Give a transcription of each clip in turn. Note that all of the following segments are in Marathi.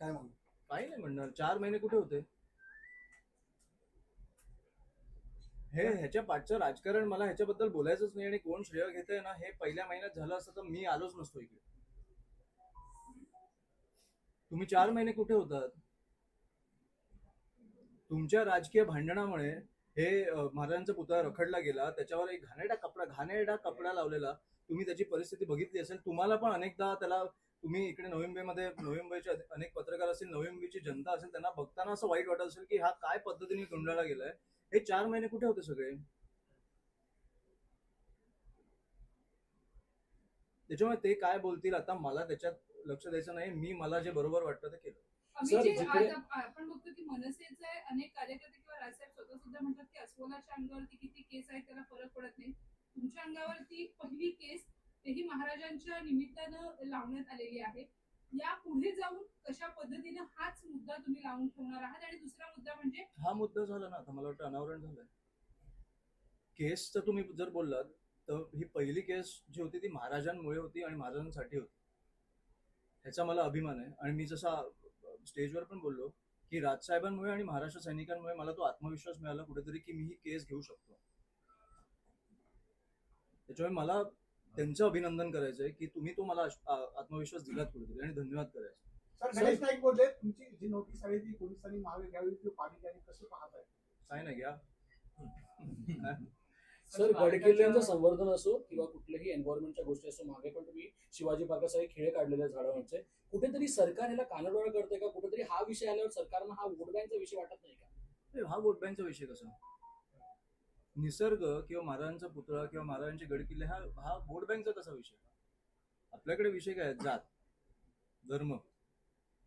काय म्हणू? काही नाही म्हणणार. 4 महिने कुठे होते हे? ह्याच्या पाठचं राजकारण मला ह्याच्याबद्दल बोलायचंच नाही. आणि कोण श्रेय घेतंय ना, हे पहिल्या महिन्यात झालं असतं तर मी आलोच नसतो इकडे. तुम्ही 4 महिने कुठे होतात? तुमच्या राजकीय भांडणामुळे हे महाराजांचा पुतळा रखडला गेला. त्याच्यावर एक घाणेरडा कपडा लावलेला. तुम्ही त्याची परिस्थिती बघितली असेल. तुम्हाला पण अनेकदा त्याला, तुम्ही इकडे नवी मुंबईमध्ये, नवी मुंबईचे अनेक पत्रकार असतील, नवी मुंबईची जनता असेल, त्यांना बघताना असं वाईट वाटत असेल की हा काय पद्धतीने गुंडाळला गेलाय. हे 4 महिने कुठे होते सगळे? त्याच्यामुळे ते काय बोलतील आता मला त्याच्यात लक्ष द्यायचं नाही. मला जे बरोबर वाटतं ते केलं. आम्ही जे आज आपण बघतो की मनसेचे अनेक कार्यकर्ते किंवा राजसाहेब स्वतः सुद्धा म्हणतात की अस्वलाच्या अंगावरती किती केस आहेत त्याला फरक पडत नाही. तुमच्या अंगावरती पहिली केस तेही महाराजांच्या निमित्तानं लावण्यात आलेली आहे. या पुढे जाऊन कशा पद्धतीने हाच मुद्दा तुम्ही लावून ठेवणार आहात? आणि दुसरा मुद्दा म्हणजे हा मुद्दा झाला ना, आता मला वाटतं अनावरण झालंय. केसचं तुम्ही जर बोललात तर ही पहिली केस जी होती ती महाराजांमुळे होती आणि महाराजांसाठी होती. ह्याचा मला अभिमान आहे. आणि मी जसा स्टेजवर पण बोललो की राजसाहेबांमुळे आणि महाराष्ट्र सैनिकांमुळे मला तो आत्मविश्वास मिळाला कुठेतरी की मी ही केस घेऊ शकतो. त्याच्यामुळे मला त्यांचं अभिनंदन करायचंय की तुम्ही तो मला आत्मविश्वास दिलात कुठेतरी, आणि धन्यवाद करायचं. सर, गणेश नाईक बोलले तुमची जी नोटीस आली ती पोलिसांनी मागे घ्यावी, ती पालिकेने कसं पाहताय? काय नाही घ्या. सर, गडकिल्ल्यांचं संवर्धन असो किंवा कुठल्याही एन्व्हायरमेंटच्या गोष्टी असो, मागे पण तुम्ही शिवाजी पार्कासारखे खेळे काढलेले झाडांचे, कुठेतरी सरकार ह्याला कानाडोळा करते का? कुठेतरी हा विषय आल्यावर सरकारनं हा वोट बँकचा विषय वाटत नाही का? हा वोट बँकचा विषय कसा? निसर्ग किंवा महाराजांचा पुतळा किंवा महाराजांचे गडकिल्ले हा वोट बँकचा कसा विषय? आपल्याकडे विषय काय आहेत? जात, धर्म,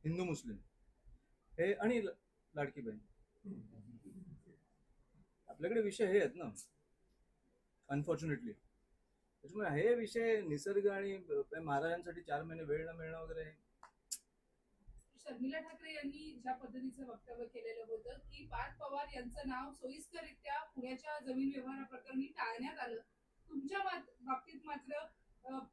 हिंदू मुस्लिम हे आणि लाडकी बहीण. आपल्याकडे विषय हे आहेत ना, अनफॉर्च्युनेटली. त्याच्यामुळे हे विषय निसर्ग आणि महाराजांसाठी 4 महिने वेळ न मिळणं वगैरे. शर्मिला ठाकरे यांनी ज्या पद्धतीचं वक्तव्य केलेलं होतं की पार्थ पवार यांचं नाव सोयीस्कररित्या पुण्याच्या जमीन व्यवहार प्रकरणी टाळण्यात आलं, तुमच्या बाबतीत मात्र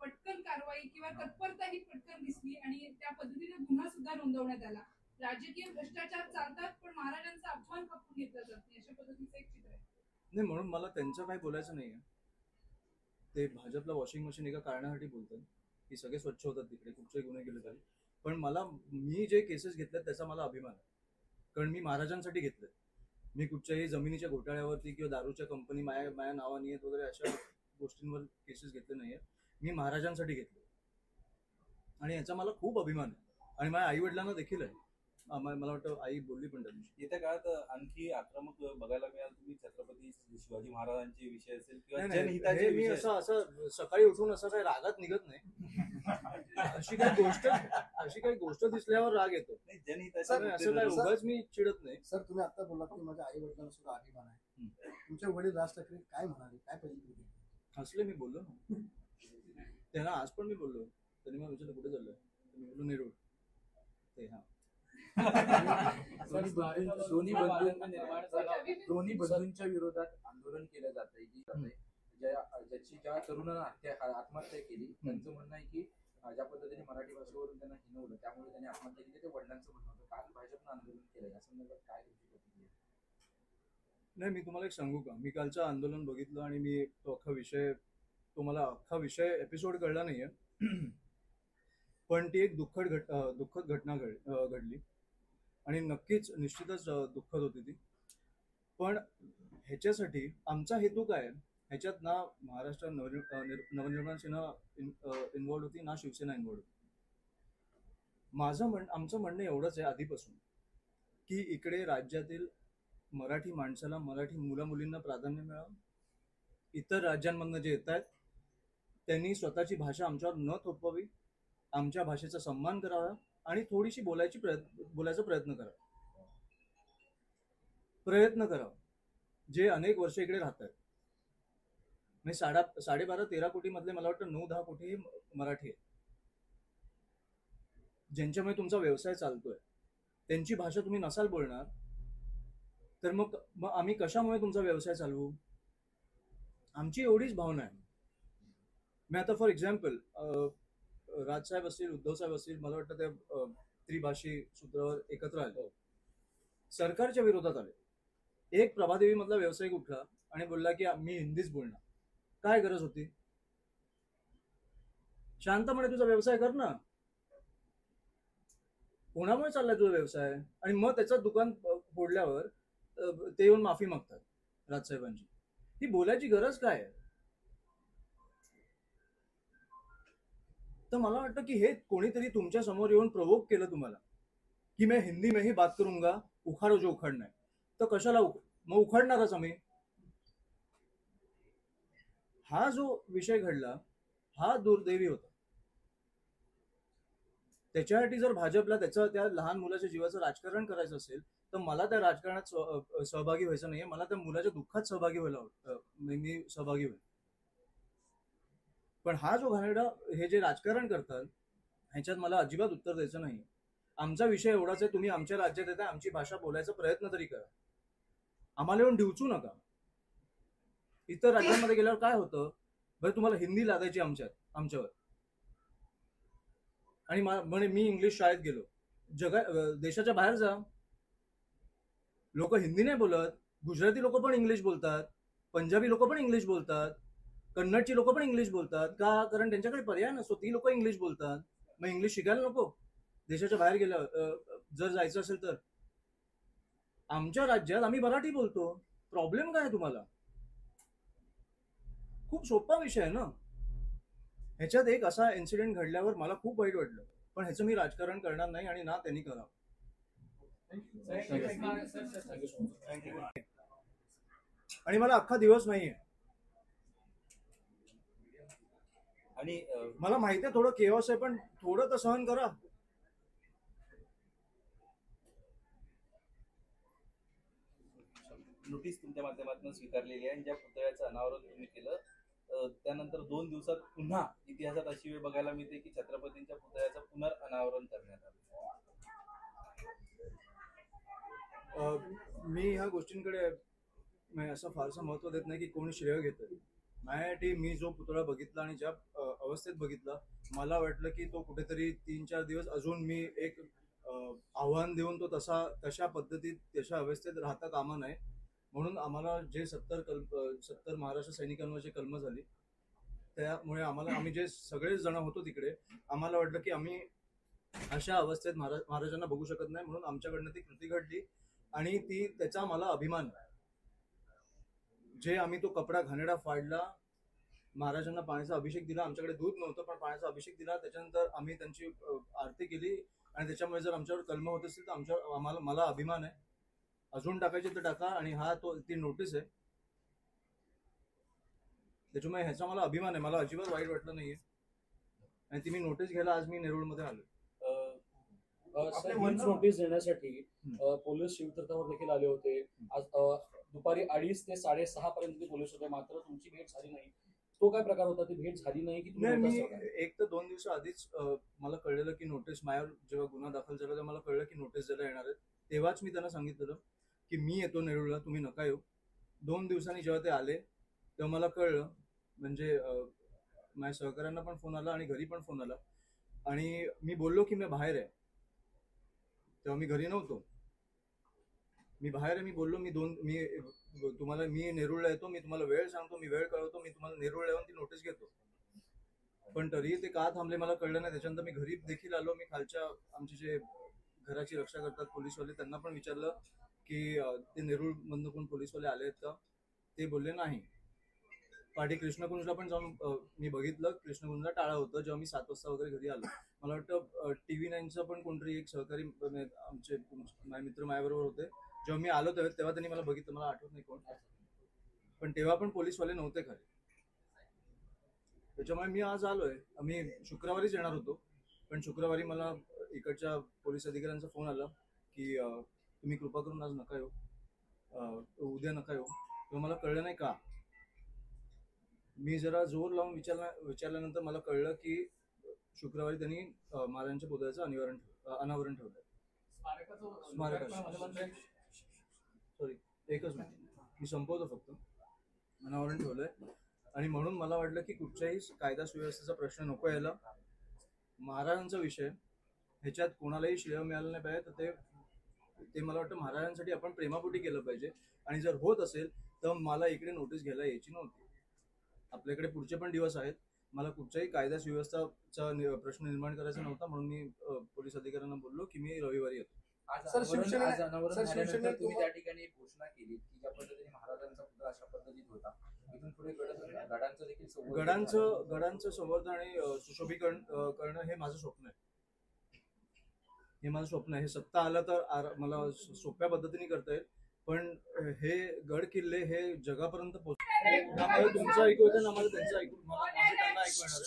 पटकन कारवाई किंवा तत्परता ही पटकन दिसली आणि त्या पद्धतीने गुन्हा सुद्धा नोंदवण्यात आला. राजकीय भ्रष्टाचार चालतात पण महाराजांचा अपमान खपून घेतला जात नाही, अशा पद्धतीचं एक चित्र आहे. नाही, म्हणून मला त्यांचं काही बोलायचं नाहीये. ते भाजपला वॉशिंग मशीन एका कारणासाठी बोलतात की सगळे स्वच्छ होतात तिकडे, कुठचे गुन्हे केले तरी. पण मी जे केसेस घेतल्यात त्याचा मला अभिमान आहे. कारण मी महाराजांसाठी घेतलंय. मी कुठच्याही जमिनीच्या घोटाळ्यावरती किंवा दारूच्या कंपनी माया नावानी आहेत वगैरे अशा गोष्टींवर केसेस घेतले नाहीये. मी महाराजांसाठी घेतले आणि याचा मला खूप अभिमान आहे. आणि माझ्या आई वडिलांना देखील आहे. मला वाटतं आई बोलली पण त्या दिवशी. येत्या काळात आणखी आक्रमक बघायला मिळाल तुम्ही, छत्रपती शिवाजी महाराजांचे विषय असेल किंवा जनहिताचे मी विषय. असं सकाळी उठून असं काही रागात निघत नाही. अशी काही गोष्ट दिसल्यावर राग येतो. नाही, जनहिताचे असं काय उगाच मी चिडत नाही. सर, तुम्ही आता बोललात की माझ्या आई वडिलांना सुद्धा अभिमान आहे. तुमचे वडील राज ठाकरे काय म्हणाले, काय पहिली? हसले, मी बोललो ना त्यांना. आज पण मी बोललो. त्यांनी मला विचारलं कुठे चाललंय, मी बोललो नेरूळ. ते दोन्ही बंधूंच्या विरोधात आंदोलन केलं जात आहे की ज्या तरुणांना आत्महत्या केली, त्यांचं म्हणणं आहे की ज्या पद्धतीने मराठी भाषेवरून त्यांना हिनवलं त्यामुळे त्यांनी आत्महत्या केली, ते वडिलांचं म्हणणं होतं. काल भाजपनं आंदोलन केलं, या संदर्भात काय तुमची प्रतिक्रिया? नाही, मी तुम्हाला एक सांगू का, मी कालचं आंदोलन बघितलं आणि मी तो मला अख्खा विषय एपिसोड कळला नाहीये. पण ती एक दुःखद घटना घडली आणि निश्चितच दुःखद होती ती. पण ह्याच्यासाठी आमचा हेतू काय आहे? ह्याच्यात ना महाराष्ट्र नवनिर्माण सेना इन्व्हॉल्ड होती, ना शिवसेना इन्व्हॉल्ड होती. आमचं म्हणणं एवढंच आहे आधीपासून की इकडे राज्यातील मराठी माणसाला, मराठी मुलींना प्राधान्य मिळावं. इतर राज्यांमधनं जे येत आहेत त्यांनी स्वतःची भाषा आमच्यावर न थोपवावी, आमच्या भाषेचा सन्मान करावा आणि थोडीशी बोलायचा प्रयत्न करावा. जे अनेक वर्ष इकडे राहत आहेत. म्हणजे 12.5-13 कोटी मधले मला वाटतं 9-10 कोटी मराठी आहेत, ज्यांच्यामुळे तुमचा व्यवसाय चालतोय. त्यांची भाषा तुम्ही नसाल बोलणार तर मग आम्ही कशामुळे तुमचा व्यवसाय चालवू? आमची एवढीच भावना आहे. मी आता फॉर एक्झाम्पल राजसाहेब असतील, उद्धव साहेब असतील, मला वाटतं ते त्रिभाषी सूत्रावर एकत्र आले, सरकारच्या विरोधात आले. एक प्रभादेवी मधला व्यावसायिक उठला आणि बोलला की मी हिंदीच बोलणार. काय गरज होती? शांतपणे तुझा व्यवसाय कर ना. कोणामुळे चाललाय तुझा व्यवसाय? आणि मग त्याचं दुकान फोडल्यावर ते येऊन माफी मागतात राजसाहेबांची. ही बोलायची गरज काय आहे? तर मला वाटतं की हे कोणीतरी तुमच्या समोर येऊन प्रोवोक केलं तुम्हाला की मैं हिंदी में ही बात करूंगा, उखाड़ो जो उखड़ना है. तर कशाला मग उखडणारच आम्ही. हा जो विषय घडला हा दुर्दैवी होता. त्याच्यासाठी जर भाजपला त्या लहान मुलाच्या जीवाचं राजकारण करायचं असेल तर मला त्या राजकारणात सहभागी व्हायचं नाहीये. मला त्या मुलाच्या दुःखात सहभागी व्हायला मी सहभागी होईल. पण हा जो घाणेरडा हे जे राजकारण करतात ह्याच्यात मला अजिबात उत्तर द्यायचं नाही. आमचा विषय एवढाच आहे, तुम्ही आमच्या राज्यात येता, आमची भाषा बोलायचा प्रयत्न तरी करा. आम्हाला येऊन डिवचू नका. इतर राज्यांमध्ये गेल्यावर काय होतं, बरं तुम्हाला हिंदी लादायची आमच्यावर आणि म्हणे मी इंग्लिश शाळेत गेलो. देशाच्या बाहेर जा, लोक हिंदी नाही बोलत. गुजराती लोक पण इंग्लिश बोलतात, पंजाबी लोक पण इंग्लिश बोलतात, कन्नडची लोक पण इंग्लिश बोलतात. का? कारण त्यांच्याकडे पर्याय नसतो. ती लोक इंग्लिश बोलतात. मग इंग्लिश शिकायला नको देशाच्या बाहेर गेल्यावर जर जायचं असेल तर? आमच्या राज्यात आम्ही मराठी बोलतो. प्रॉब्लेम काय आहे तुम्हाला? खूप सोपा विषय आहे ना. ह्याच्यात एक असा इन्सिडेंट घडल्यावर मला खूप वाईट वाटलं, पण ह्याचं मी राजकारण करणार नाही आणि ना त्यांनी करावं. आणि मला अख्खा दिवस नाहीये आणि मला माहिती आहे थोडं केओस आहे, पण थोडं तर सहन करा. नोटीस तुमच्या माध्यमातून स्वीकारलेली आहे आणि ज्या पुतळ्याचं अनावरण तुम्ही केलं त्यानंतर 2 दिवसात पुन्हा इतिहासात अशी वेळ बघायला मिळते की छत्रपतींच्या पुतळ्याचं पुनर्अनावरण करण्यात आलं. मी ह्या गोष्टींकडे असं फारसं महत्व देत नाही की कोण श्रेय घेतं. माझ्यासाठी मी जो पुतळा बघितला आणि ज्या अवस्थेत बघितला, मला वाटलं की तो कुठेतरी 3-4 दिवस अजून मी एक आव्हान देऊन तो तशा पद्धतीत तशा अवस्थेत राहता कामा नये. म्हणून आम्हाला जे 70 महाराष्ट्र सैनिकांवर जे कलम झाली त्यामुळे आम्ही जे सगळे जण होतो तिकडे, आम्हाला वाटलं की आम्ही अशा अवस्थेत महाराजांना बघू शकत नाही. म्हणून आमच्याकडनं ती कृती घडली आणि त्याचा मला अभिमान आहे. जे आम्ही तो कपडा घाणेरडा फाडला, महाराजांना पाण्याचा अभिषेक दिला. आमच्याकडे दूध नव्हतं पण पाण्याचा अभिषेक दिला. त्याच्यानंतर आम्ही त्यांची आरती केली आणि त्याच्यामुळे जर आमच्यावर कलम होत असतील तर मला अभिमान आहे. अजून टाकायचे तर टाका. आणि ती नोटीस आहे, त्याच्यामुळे ह्याचा मला अभिमान आहे. मला अजिबात वाईट वाटलं नाहीये आणि ती मी नोटीस घ्यायला आज मी नेरूळमध्ये आलो. नोटीस देण्यासाठी पोलीस शिवतीर्थावर देखील आले होते. आज दुपारी 2:30 ते 6:30 पर्यंत पोलीस होते, मात्र तुमची भेट झाली नाही. तो काय प्रकार होता? ती भेट झाली नाही की नाही? मी 1 ते 2 दिवस आधीच मला कळलेलं की नोटीस माझ्यावर जेव्हा गुन्हा दाखल झाला तेव्हा मला कळलं की नोटीस द्यायला येणार आहेत. तेव्हाच मी त्यांना सांगितलेलं की मी येतो नेरूळला, तुम्ही नका येऊ. 2 दिवसांनी जेव्हा ते आले तेव्हा मला कळलं. म्हणजे माझ्या सहकाऱ्यांना पण फोन आला आणि घरी पण फोन आला आणि मी बोललो की मी बाहेर आहे. तेव्हा मी घरी नव्हतो, मी बाहेर आहे. मी बोललो मी नेरूळला येतो, मी तुम्हाला वेळ सांगतो, मी वेळ कळवतो, मी तुम्हाला नेरूळला येऊन ती नोटीस घेतो. पण तरीही ते का थांबले मला कळलं नाही. त्याच्यानंतर मी घरी देखील आलो. मी खालच्या आमचे जे घराची रक्षा करतात पोलीसवाले त्यांना पण विचारलं की ते नेरूळ मधून कोण पोलीसवाले आले आहेत का? ते बोलले नाही. पाठी कृष्णकुंजला पण जाऊन मी बघितलं, कृष्णकुंजला टाळा होतं. जेव्हा मी 7 वाजता वगैरे घरी आलो, मला वाटतं TV9चं पण कोणतरी एक सहकारी आमचे माझे मित्र माझ्याबरोबर होते. जेव्हा मी आलो तेव्हा त्यांनी मला बघितलं, मला आठवत नाही कोण, पण तेव्हा पण पोलीसवाले नव्हते खाली. त्याच्यामुळे मी आज आलोय. आम्ही शुक्रवारीच येणार होतो, पण शुक्रवारी मला इकडच्या पोलीस अधिकाऱ्यांचा फोन आला की तुम्ही कृपा करून आज नका येऊ, उद्या नका येऊ. तेव्हा मला कळलं नाही का. मी जरा जोर लावून विचारल्यानंतर मला कळलं की शुक्रवारी त्यांनी महाराजांच्या पुतळ्याचं अनावरण ठेवलंय. सॉरी, एकच मिनिट, मी संपवतो फक्त. अनावरण ठेवलंय आणि म्हणून मला वाटलं की कुठच्याही कायदा सुव्यवस्थेचा प्रश्न नको यायला. महाराजांचा विषय ह्याच्यात कोणालाही श्रेय मिळालं नाही पाहिजे. तर ते मला वाटतं महाराजांसाठी आपण प्रेमापोटी केलं पाहिजे. आणि जर होत असेल तर मला इकडे नोटीस घ्यायला यायची नव्हती. आपल्याकडे पुढचे पण दिवस आहेत. मला कुठच्याही कायदा सुव्यवस्थाचा प्रश्न निर्माण करायचा नव्हता, म्हणून मी पोलीस अधिकाऱ्यांना बोललो की मी रविवारी येतो. आज सर, अनावरण शिवसेना- अनावरण सर, झाल्यानंतर शिवसेना- तुम्ही त्या ठिकाणी एक घोषणा केली की ज्या पद्धतीने महाराजांचा पुतळा अशा पद्धतीत होता, इथून पुढे गडांचं देखील संवर्धन गडांचं संवर्धन आणि सुशोभीकरण करणं हे माझं स्वप्न आहे. हे सत्ता आलं तर मला सोप्या पद्धतीने करता येईल. पण हे गड किल्ले हे जगापर्यंत आम्हाला तुमचं ऐकू येतं ना, आम्हाला त्यांचं ऐकू माझं त्यांना ऐकू येणार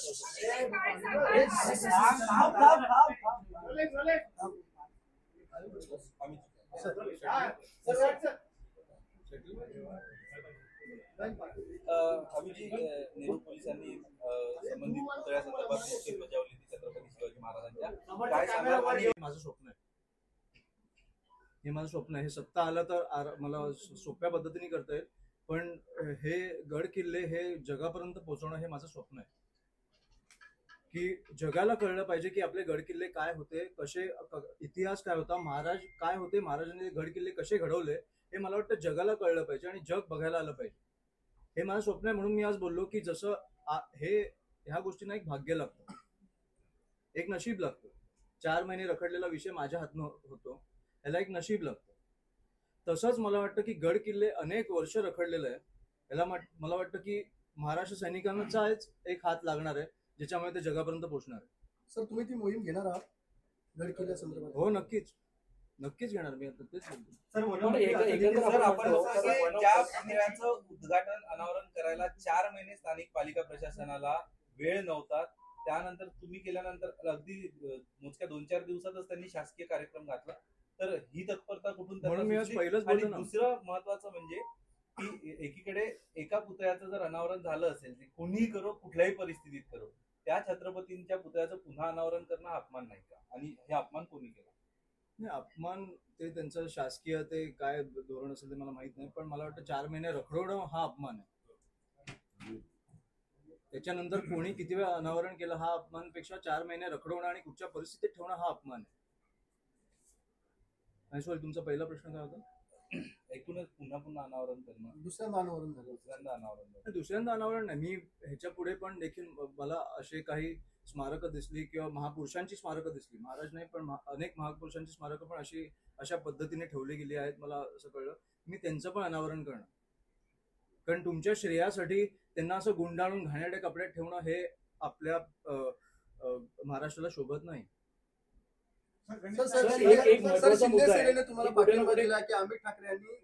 अभिजी, नेहरू पोलिसांनी संबंधित पुतळ्यासंदर्भात नोटीस बजावली होती छत्रपती शिवाजी महाराजांच्या. काय सांगाल? आणि हे माझं स्वप्न आहे. हे सत्ता आलं तर मला सोप्या पद्धतीने करता येईल. पण हे गड किल्ले हे जगापर्यंत पोहोचवणं हे माझं स्वप्न आहे. की जगाला कळलं पाहिजे की आपले गड किल्ले काय होते, कसे इतिहास काय होता, महाराज काय होते, महाराजांनी गड किल्ले कसे घडवले, हे मला वाटतं जगाला कळलं पाहिजे आणि जग बघायला आलं पाहिजे. हे माझं स्वप्न आहे. म्हणून मी आज बोललो की जसं ह्या गोष्टींना एक भाग्य लागतं, एक नशीब लागतं. 4 महिने रखडलेला विषय माझ्या हातनं होतो, याला एक नशीब लागतं. तसंच मला वाटतं की गड किल्ले अनेक वर्ष रखडलेलं आहे, याला मला वाटतं की महाराष्ट्र सैनिकांचाच एक हात लागणार आहे, ज्याच्यामुळे ते जगापर्यंत पोहोचणार आहे. सर, तुम्ही ती मोहीम घेणार आहात गड किल्ल्या संदर्भात? हो, नक्कीच घेणार मी. आता तेच बोलतो. सर, आपण म्हणतो की ज्या पुतळ्याचं उद्घाटन अनावरण करायला 4 महिने स्थानिक पालिका प्रशासनाला वेळ नव्हता, त्यानंतर तुम्ही केल्यानंतर अगदी मोजक्या 2-4 दिवसातच त्यांनी शासकीय कार्यक्रम घातला. तर ही तत्परता कुठून म्हणून मी आज सुचली? पहिलंच आणि बोललो ना. दुसरं महत्वाचं म्हणजे की एकीकडे एका पुतळ्याचं जर अनावरण झालं असेल, ते कोणीही करो, कुठल्याही परिस्थितीत करो, त्या छत्रपतींच्या पुतळ्याचं पुन्हा अनावरण करणं हा अपमान नाही का? आणि हे अपमान कोणी केला? नाही, अपमान ते त्यांचं शासकीय ते काय धोरण असेल ते मला माहित नाही. पण मला वाटतं 4 महिने रखडवणं हा अपमान आहे. त्याच्यानंतर कोणी किती वेळा अनावरण केलं हा अपमानपेक्षा 4 महिने रखडवणं आणि कुठच्या परिस्थितीत ठेवणं हा अपमान आहे. तुमचा पहिला प्रश्न काय होता? एकूणच पुन्हा अनावरण करणं, दुसऱ्यांदा अनावरण झालं. दुसऱ्यांदा अनावरण नाही, मी ह्याच्या पुढे पण देखील मला असे काही स्मारकं दिसली किंवा महापुरुषांची स्मारकं दिसली, महाराज नाही पण अनेक महापुरुषांची स्मारकं पण अशा पद्धतीने ठेवली गेली आहेत, मला असं कळलं. मी त्यांचं पण अनावरण करणार. कारण तुमच्या श्रेयासाठी त्यांना असं गुंडाळून घाणेरड्या कपड्यात ठेवणं हे आपल्या महाराष्ट्राला शोभत नाही. सर, शिंदे सेनेने तुम्हाला पाठिंबा दिला की अमित ठाकरे यांनी